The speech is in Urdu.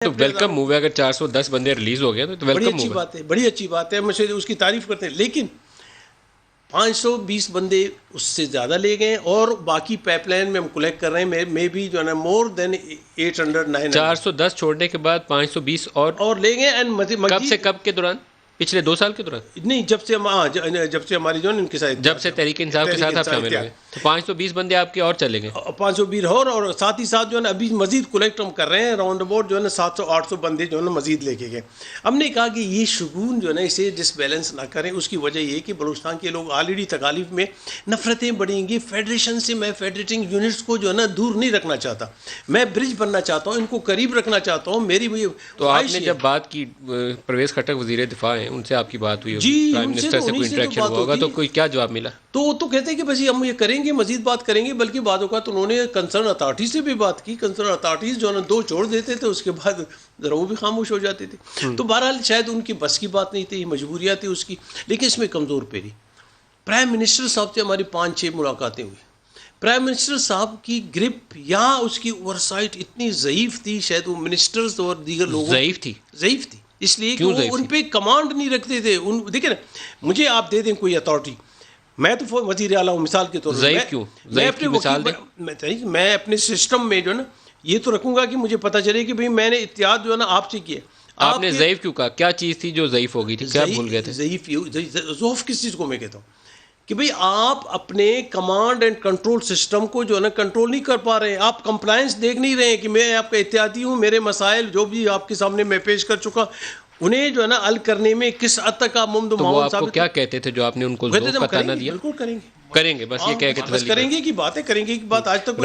تو ویلکم موو ہے. اگر 410 بندے ریلیز ہو گئے تو ویلکم موو ہے. بڑی اچھی بات ہے, مجھے اس کی تعریف کرتے ہیں. لیکن 520 بندے اس سے زیادہ لے گئے اور باقی پائپ لائن میں ہم کلیکٹ کر رہے ہیں. میں بھی جو ہے نا مور دین 800 900 410 چھوڑنے کے بعد 520 اور لے گئے. اینڈ کب سے کب کے دوران؟ پچھلے 2 سال کے دوران نہیں, جب سے ہماری جو ہے ان کے ساتھ, جب سے تحریک انصاف کے ساتھ آپ شامل ہوئے تو 520 بندے آپ کے اور چلے گئے. 520 اور ساتھ ہی ساتھ جو ہے نا ابھی مزید کلیکٹ ہم کر رہے ہیں. راؤنڈ اباؤٹ جو ہے نا 700-800 بندے جو ہے نا مزید لے کے گئے. ہم نے کہا کہ یہ شگون جو ہے نا اسے ڈس بیلنس نہ کریں. اس کی وجہ یہ کہ بلوچستان کے لوگ آلریڈی تکالیف میں, نفرتیں بڑھیں گی. فیڈریشن سے میں فیڈریٹنگ یونٹس کو جو ہے نا دور نہیں رکھنا چاہتا, میں برج بننا چاہتا ہوں, ان کو قریب رکھنا چاہتا ہوں. میری تو آپ نے جب بات کی پرویز خٹک وزیر دفاع ہیں, ان سے آپ کی بات ہوئی ہوگی, پرائم منسٹر سے کوئی انٹریکشن ہوا ہوگا, تو کوئی کیا جواب ملا؟ تو کہتے ہیں کہ بس ہم یہ کریں گے, مزید بات کریں گے. بلکہ بعد اوقات انہوں نے کنسرن اتھارٹی سے بھی بات کی. کنسرن اتھارٹیز جو ہے نا 2 چھوڑ دیتے تھے, اس کے بعد ذرا وہ بھی خاموش ہو جاتے تھے. تو بہرحال شاید ان کی بس کی بات نہیں تھی, مجبوریاں تھی اس کی. لیکن اس میں کمزور پیری پرائم منسٹر صاحب سے ہماری 5-6 ملاقاتیں ہوئی. پرائم منسٹر صاحب کی گرپ یا اس کی اوور سائٹ اتنی ضعیف تھی, شاید وہ منسٹرز اور دیگر لوگوں ضعیف تھی. اس لیے کہ وہ ان پہ کمانڈ نہیں رکھتے تھے. دیکھیں نا, مجھے آپ دے دیں کوئی اتھارٹی, میں تو وزیر اعلیٰ ہوں مثال کے طور پر, ضعیف کیوں؟ میں اپنے سسٹم میں جو ہے نا یہ تو رکھوں گا کہ مجھے پتہ چلے کہ بھئی میں نے اتحاد جو ہے نا آپ سے کیا. آپ نے ضعیف کیوں کہا؟ کیا چیز تھی جو ضعیف ہو گئی تھی؟ کیا بھول گئے تھے؟ ضعف کس چیز کو میں کہتا ہوں کہ بھئی آپ اپنے کمانڈ اینڈ کنٹرول سسٹم کو جو ہے نا کنٹرول نہیں کر پا رہے ہیں. آپ کمپلائنس دیکھ نہیں رہے ہیں کہ میں آپ کا اتحادی ہوں, میرے مسائل جو بھی آپ کے سامنے میں پیش کر چکا, انہیں جو ہے نا حل کرنے میں کس حد تک آپ ممد و معاون ثابت. تو وہ آپ کو کیا کہتے تھے جو آپ نے ان کو ذوق کا تانا دیا؟ بالکل کریں گے, کریں گے, بس یہ کہہ کے کریں گے کی بات ہے, کریں گے کی بات آج تک